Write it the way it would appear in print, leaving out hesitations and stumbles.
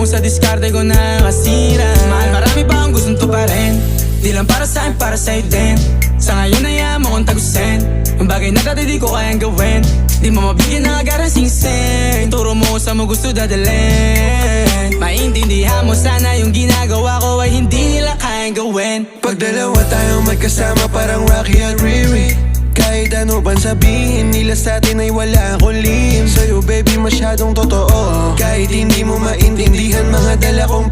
sa diskarte ko na kasira. Mahal, marami pa akong gustong tuparin, di lang para sa'kin, para sa'yo din. Sa ngayon ayaw mo kong tagusin, ang bagay na dati di ko kayang gawin. Di mo mabigyan ng agarang singsing, turo mo kung saan mo gusto dadalhin. Maintindihan mo sana yung ginagawa ko ay hindi nila kayang gawin. Pag dalawa tayong magkasama parang Rocky at Riri, kahit ano pang sabihin nila sa'tin ay wala akong lihim. Sa'yo baby masyadong totoo, kahit hindi mo maintindihan mga dala kong